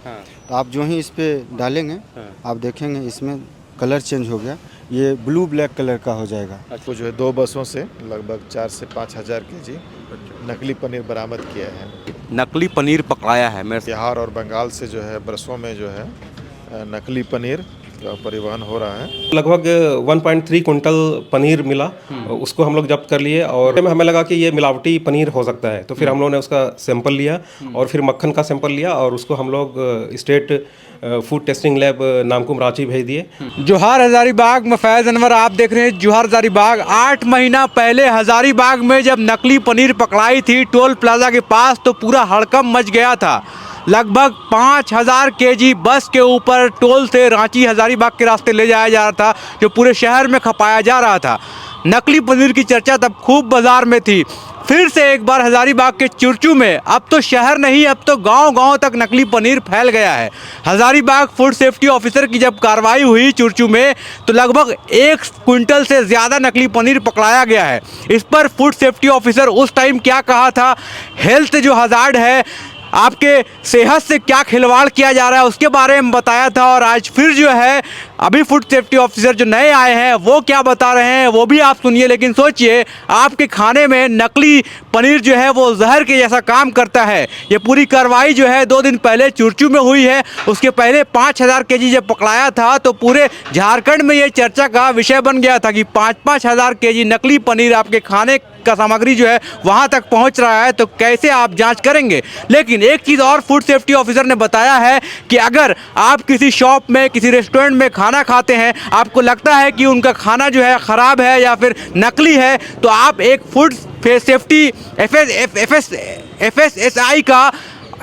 हाँ। तो आप जो ही इस पे डालेंगे हाँ। आप देखेंगे इसमें कलर चेंज हो गया, ये ब्लू ब्लैक कलर का हो जाएगा। वो जो है 2 बसों से लगभग 4 से 5 हज़ार केजी नकली पनीर बरामद किया है। नकली पनीर पकड़ाया है मेरे बिहार और बंगाल से जो है बरसों में जो है नकली पनीर का परिवहन हो रहा है। लगभग 1.3 कुंटल पनीर मिला, उसको हम लोग जब्त कर लिए और हमें लगा कि ये मिलावटी पनीर हो सकता है, तो फिर हम लोगों ने उसका सैंपल लिया और फिर मक्खन का सैंपल लिया और उसको हम लोग state food testing lab Namkum Ranchi भेज दिए। जोहार हजारीबाग में फैज़ अनवर आप देख रहे हैं जोहार हजारीबाग। 8 महीना पहले हजारीबाग में जब नकली पनीर पकड़ाई थी टोल प्लाजा के पास तो पूरा हड़कंप मच गया था। लगभग 5000 केजी बस के ऊपर टोल से रांची हजारीबाग के रास्ते ले जाया जा रहा था, जो पूरे शहर में खपाया जा रहा था। नकली पनीर की चर्चा तब खूब बाजार में थी। फिर से एक बार हजारीबाग के चुरचू में, अब तो शहर नहीं अब तो गांव-गांव तक नकली पनीर फैल गया है। हजारीबाग फूड सेफ्टी ऑफिसर की जब कार्रवाई हुई चुरचू में तो लगभग 1 क्विंटल से ज़्यादा नकली पनीर पकड़ाया गया है। इस पर फूड सेफ्टी ऑफिसर उस टाइम क्या कहा था, हेल्थ जो हज़ार्ड है, आपके सेहत से क्या खिलवाड़ किया जा रहा है उसके बारे में बताया था। और आज फिर जो है अभी फूड सेफ्टी ऑफिसर जो नए आए हैं वो क्या बता रहे हैं वो भी आप सुनिए। लेकिन सोचिए आपके खाने में नकली पनीर जो है वो जहर के जैसा काम करता है। ये पूरी कार्रवाई जो है 2 दिन पहले चुरचू में हुई है। उसके पहले 5000 केजी जब पकड़ाया था तो पूरे झारखंड में ये चर्चा का विषय बन गया था कि 5-5 हज़ार केजी नकली पनीर आपके खाने का सामग्री जो है वहाँ तक पहुँच रहा है, तो कैसे आप जांच करेंगे। लेकिन एक चीज़ और फूड सेफ्टी ऑफिसर ने बताया है कि अगर आप किसी शॉप में किसी रेस्टोरेंट में खाना खाते हैं, आपको लगता है कि उनका खाना जो है ख़राब है या फिर नकली है, तो आप एक फूड सेफ्टी FSSAI का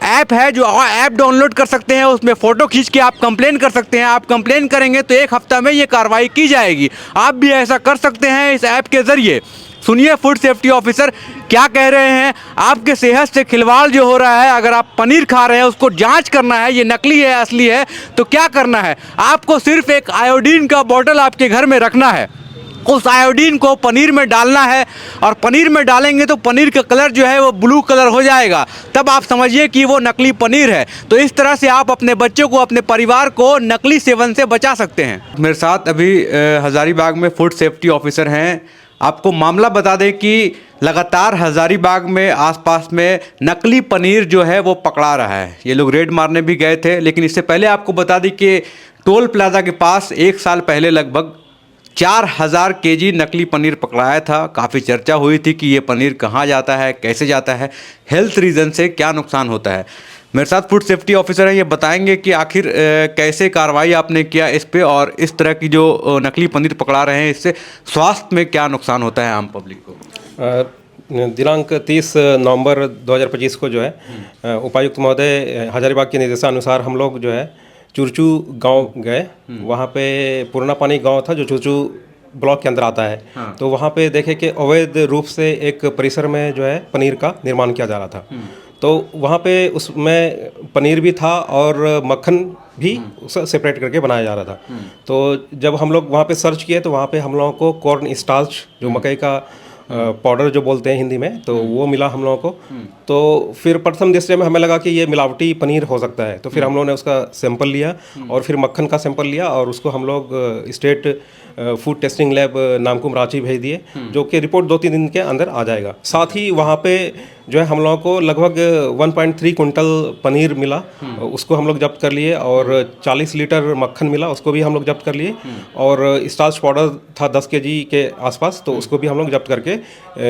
ऐप है जो ऐप डाउनलोड कर सकते हैं। उसमें फ़ोटो खींच के आप कंप्लेन कर सकते हैं। आप कंप्लेन करेंगे तो 1 हफ्ता में ये कार्रवाई की जाएगी। आप भी ऐसा कर सकते हैं इस ऐप के ज़रिए। सुनिए फूड सेफ्टी ऑफिसर क्या कह रहे हैं। आपके सेहत से खिलवाड़ जो हो रहा है, अगर आप पनीर खा रहे हैं उसको जांच करना है ये नकली है असली है, तो क्या करना है, आपको सिर्फ एक आयोडीन का बोतल आपके घर में रखना है। उस आयोडीन को पनीर में डालना है और पनीर में डालेंगे तो पनीर का कलर जो है वो ब्लू कलर हो जाएगा, तब आप समझिए कि वो नकली पनीर है। तो इस तरह से आप अपने बच्चों को, अपने परिवार को नकली सेवन से बचा सकते हैं। मेरे साथ अभी हजारीबाग में फूड सेफ्टी ऑफिसर हैं। आपको मामला बता दें कि लगातार हजारीबाग में आसपास में नकली पनीर जो है वो पकड़ा रहा है। ये लोग रेड मारने भी गए थे, लेकिन इससे पहले आपको बता दें कि टोल प्लाजा के पास 1 साल पहले लगभग 4000 केजी नकली पनीर पकड़ाया था। काफ़ी चर्चा हुई थी कि ये पनीर कहाँ जाता है, कैसे जाता है, हेल्थ रीज़न से क्या नुकसान होता है। मेरे साथ फूड सेफ्टी ऑफिसर हैं, ये बताएंगे कि आखिर कैसे कार्रवाई आपने किया इस पे और इस तरह की जो नकली पनीर पकड़ा रहे हैं इससे स्वास्थ्य में क्या नुकसान होता है आम पब्लिक को। दिनांक 30 नवंबर 2025 को जो है उपायुक्त महोदय हजारीबाग के निर्देशानुसार हम लोग जो है चुरचू गांव गए। वहाँ पे पुराना पानी गांव था जो चुरचू ब्लॉक के अंदर आता है। हाँ। तो वहाँ पे देखे कि अवैध रूप से एक परिसर में जो है पनीर का निर्माण किया जा रहा था। तो वहाँ पे उसमें पनीर भी था और मक्खन भी सेपरेट करके बनाया जा रहा था। तो जब हम लोग वहाँ पे सर्च किए तो वहाँ पे हम लोगों को कॉर्न स्टार्च जो मकई का पाउडर जो बोलते हैं हिंदी में, तो वो मिला हम लोगों को। तो फिर प्रथम दृष्टया में हमें लगा कि ये मिलावटी पनीर हो सकता है, तो फिर हम लोगों ने उसका सैंपल लिया और फिर मक्खन का सैंपल लिया और उसको हम लोग state food testing lab Namkum Ranchi भेज दिए, जो कि रिपोर्ट 2-3 दिन के अंदर आ जाएगा। साथ ही वहाँ पे जो है हम लोगों को लगभग 1.3 कुंटल पनीर मिला, उसको हम लोग जब्त कर लिए और 40 लीटर मक्खन मिला, उसको भी हम लोग जब्त कर लिए और स्टार्च पाउडर था 10 केजी के आसपास, तो उसको भी हम लोग जब्त करके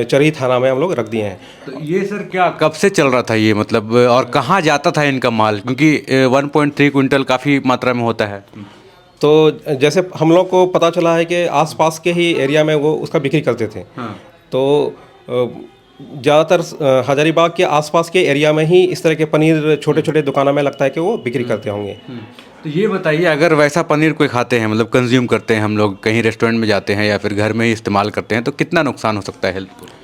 चरही थाना में हम लोग रख दिए हैं। तो ये सर क्या कब से चल रहा था ये, मतलब और कहाँ जाता था इनका माल, क्योंकि 1.3 कुंटल काफ़ी मात्रा में होता है। तो जैसे हम लोग को पता चला है कि आसपास के ही एरिया में वो उसका बिक्री करते थे। हाँ। तो ज़्यादातर हजारीबाग के आसपास के एरिया में ही इस तरह के पनीर छोटे छोटे दुकानों में लगता है कि वो बिक्री करते होंगे। तो ये बताइए, अगर वैसा पनीर कोई खाते हैं, मतलब कंज्यूम करते हैं, हम लोग कहीं रेस्टोरेंट में जाते हैं या फिर घर में ही इस्तेमाल करते हैं, तो कितना नुकसान हो सकता है हेल्थ को।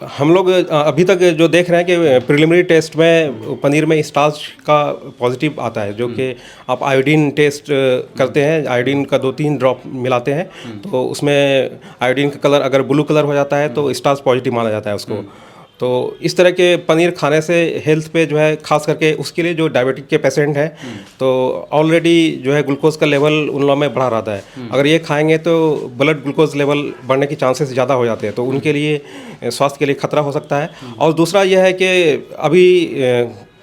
हम लोग अभी तक जो देख रहे हैं कि प्रिलिमिनरी टेस्ट में पनीर में स्टार्च का पॉजिटिव आता है, जो कि आप आयोडीन टेस्ट करते हैं, आयोडीन का 2-3 ड्रॉप मिलाते हैं, तो उसमें आयोडीन का कलर अगर ब्लू कलर हो जाता है तो स्टार्च पॉजिटिव माना जाता है उसको। तो इस तरह के पनीर खाने से हेल्थ पे जो है, खास करके उसके लिए जो डायबिटिक के पेशेंट हैं, तो ऑलरेडी जो है ग्लूकोज का लेवल उन लोगों में बढ़ा रहता है। अगर ये खाएंगे तो ब्लड ग्लूकोज लेवल बढ़ने की चांसेस ज़्यादा हो जाते हैं, तो उनके लिए स्वास्थ्य के लिए खतरा हो सकता है। और दूसरा यह है कि अभी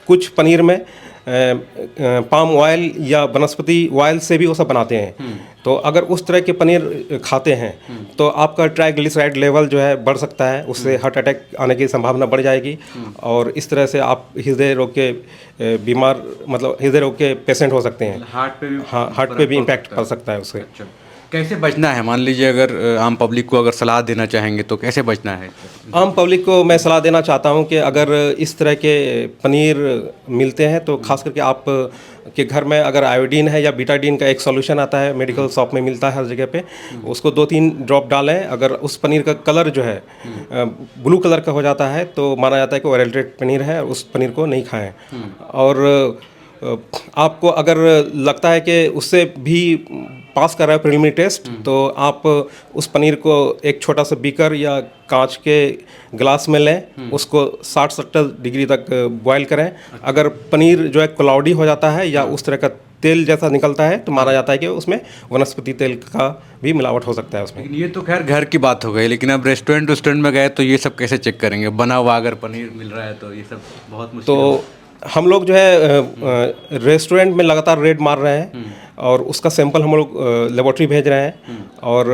कुछ पनीर में पाम ऑयल या वनस्पति ऑयल से भी वो सब बनाते हैं। तो अगर उस तरह के पनीर खाते हैं तो आपका ट्राइग्लिसराइड लेवल जो है बढ़ सकता है, उससे हार्ट अटैक आने की संभावना बढ़ जाएगी और इस तरह से आप हृदय रोग के बीमार, मतलब हृदय रोग के पेशेंट हो सकते हैं। हार्ट पे भी इम्पैक्ट पड़ सकता है उससे। कैसे बचना है? मान लीजिए अगर आम पब्लिक को अगर सलाह देना चाहेंगे तो कैसे बचना है? आम पब्लिक को मैं सलाह देना चाहता हूं कि अगर इस तरह के पनीर मिलते हैं तो खास करके आप के घर में अगर आयोडीन है या बीटाडीन का एक सॉल्यूशन आता है, मेडिकल शॉप में मिलता है हर जगह पे, उसको 2-3 ड्रॉप डालें। अगर उस पनीर का कलर जो है ब्लू कलर का हो जाता है तो माना जाता है कि वो एडल्ट्रेट पनीर है, उस पनीर को नहीं खाएं। और आपको अगर लगता है कि उससे भी पास कर रहा है प्रिलिमिनरी टेस्ट, तो आप उस पनीर को एक छोटा सा बीकर या कांच के गिलास में लें, उसको 60-70 डिग्री तक बॉयल करें। अगर पनीर जो है क्लाउडी हो जाता है या उस तरह का तेल जैसा निकलता है तो माना जाता है कि उसमें वनस्पति तेल का भी मिलावट हो सकता है उसमें। लेकिन ये तो खैर घर की बात हो गई, लेकिन अब रेस्टोरेंट में गए तो ये सब कैसे चेक करेंगे? बना हुआ अगर पनीर मिल रहा है तो ये सब बहुत मुश्किल तो हम लोग जो है रेस्टोरेंट में लगातार रेड मार रहे हैं और उसका सैंपल हम लोग लेबोरेटरी भेज रहे हैं। और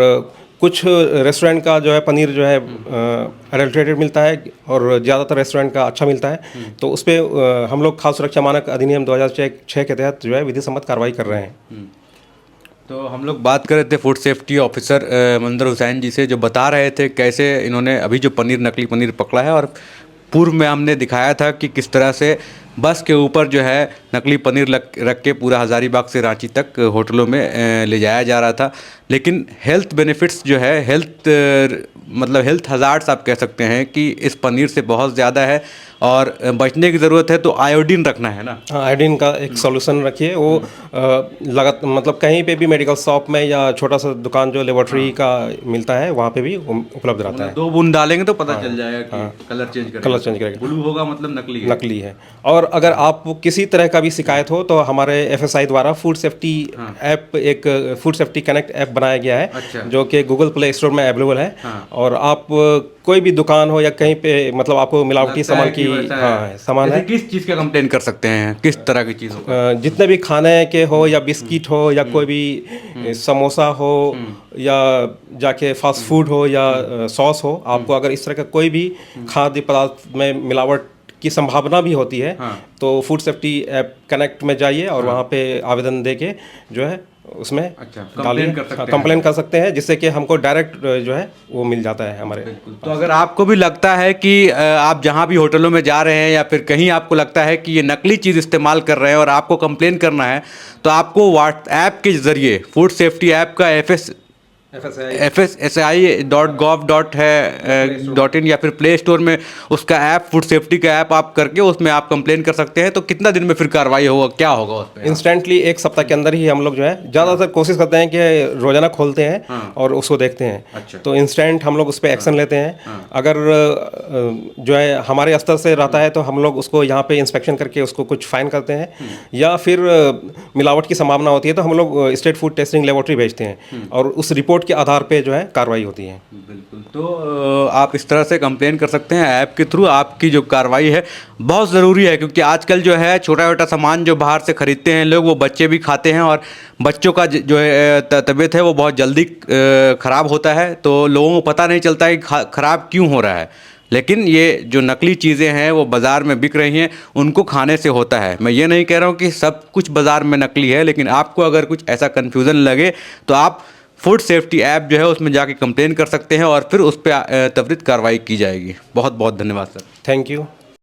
कुछ रेस्टोरेंट का जो है पनीर जो है एडल्ट्रेटेड मिलता है और ज़्यादातर रेस्टोरेंट का अच्छा मिलता है। तो उस पर हम लोग खाद्य सुरक्षा मानक अधिनियम 2006 के तहत जो है विधि सम्मत कार्रवाई कर रहे हैं। तो हम लोग बात कर रहे थे फूड सेफ्टी ऑफिसर मंजर हुसैन जी से, जो बता रहे थे कैसे इन्होंने अभी जो नकली पनीर पकड़ा है, और पूर्व में हमने दिखाया था कि किस तरह से बस के ऊपर जो है नकली पनीर रख के पूरा हज़ारीबाग से रांची तक होटलों में ले जाया जा रहा था। लेकिन हेल्थ बेनिफिट्स जो है, हेल्थ हज़ार्ड्स आप कह सकते हैं कि इस पनीर से बहुत ज़्यादा है और बचने की ज़रूरत है। तो आयोडीन रखना है ना? हाँ, आयोडीन का एक सॉल्यूशन रखिए। वो मतलब कहीं पे भी मेडिकल शॉप में या छोटा सा दुकान जो लेबोरेटरी का मिलता है वहाँ पे भी उपलब्ध रहता है। 2 बूंद डालेंगे तो पता चल जाएगा कि कलर चेंज करेगा। ब्लू होगा मतलब नकली है। और अगर आपको किसी तरह का भी शिकायत हो तो हमारे FSI द्वारा फूड सेफ्टी ऐप, एक फूड सेफ्टी कनेक्ट ऐप बनाया गया है। अच्छा। जो कि गूगल प्ले स्टोर में अवेलेबल है। और आप कोई भी दुकान हो या कहीं पे, मतलब आपको मिलावटी सामान की सामान है, किस चीज़ का कंप्लेन कर सकते हैं? किस तरह की चीज़? जितने भी खाने के हो या बिस्किट हो या कोई भी समोसा हो या जाके फास्ट फूड हो या सॉस हो, आपको अगर इस तरह का कोई भी खाद्य पदार्थ में मिलावट की संभावना भी होती है तो फूड सेफ्टी ऐप कनेक्ट में जाइए और वहाँ पे आवेदन देके जो है उसमें कंप्लेन कर सकते हैं, जिससे कि हमको डायरेक्ट जो है वो मिल जाता है हमारे। तो अगर आपको भी लगता है कि आप जहाँ भी होटलों में जा रहे हैं या फिर कहीं आपको लगता है कि ये नकली चीज़ इस्तेमाल कर रहे हैं और आपको कंप्लेन करना है, तो आपको व्हाट्सएप के ज़रिए फूड सेफ्टी ऐप का FSSAI.gov.in या फिर प्ले स्टोर में उसका ऐप, फूड सेफ्टी का ऐप आप करके उसमें आप कंप्लेन कर सकते हैं। तो कितना दिन में फिर कार्रवाई होगा, क्या होगा उस पर? इंस्टेंटली 1 सप्ताह के अंदर ही हम लोग जो है ज़्यादातर कोशिश करते हैं कि रोज़ाना खोलते हैं और उसको देखते हैं। अच्छा। तो इंस्टेंट हम लोग उस पर एक्शन लेते हैं। अगर जो है हमारे स्तर से रहता है तो हम लोग उसको यहाँ पे इंस्पेक्शन करके उसको कुछ फाइन करते हैं, या फिर मिलावट की संभावना होती है तो हम लोग स्टेट फूड टेस्टिंग लेबोरेटरी भेजते हैं और उस रिपोर्ट के आधार पे जो है कार्रवाई होती है। बिल्कुल। तो आप इस तरह से कंप्लेन कर सकते हैं ऐप के थ्रू। आपकी जो कार्रवाई है बहुत ज़रूरी है, क्योंकि आजकल जो है छोटा छोटा सामान जो बाहर से ख़रीदते हैं लोग, वो बच्चे भी खाते हैं और बच्चों का जो है तबीयत है वो बहुत जल्दी ख़राब होता है। तो लोगों को पता नहीं चलता है कि ख़राब क्यों हो रहा है। लेकिन ये जो नकली चीज़ें हैं वो बाज़ार में बिक रही हैं, उनको खाने से होता है। मैं ये नहीं कह रहा हूँ कि सब कुछ बाज़ार में नकली है, लेकिन आपको अगर कुछ ऐसा कन्फ्यूज़न लगे तो आप फूड सेफ्टी ऐप जो है उसमें जाके कंप्लेन कर सकते हैं और फिर उस पर त्वरित कार्रवाई की जाएगी। बहुत बहुत धन्यवाद सर। Thank you.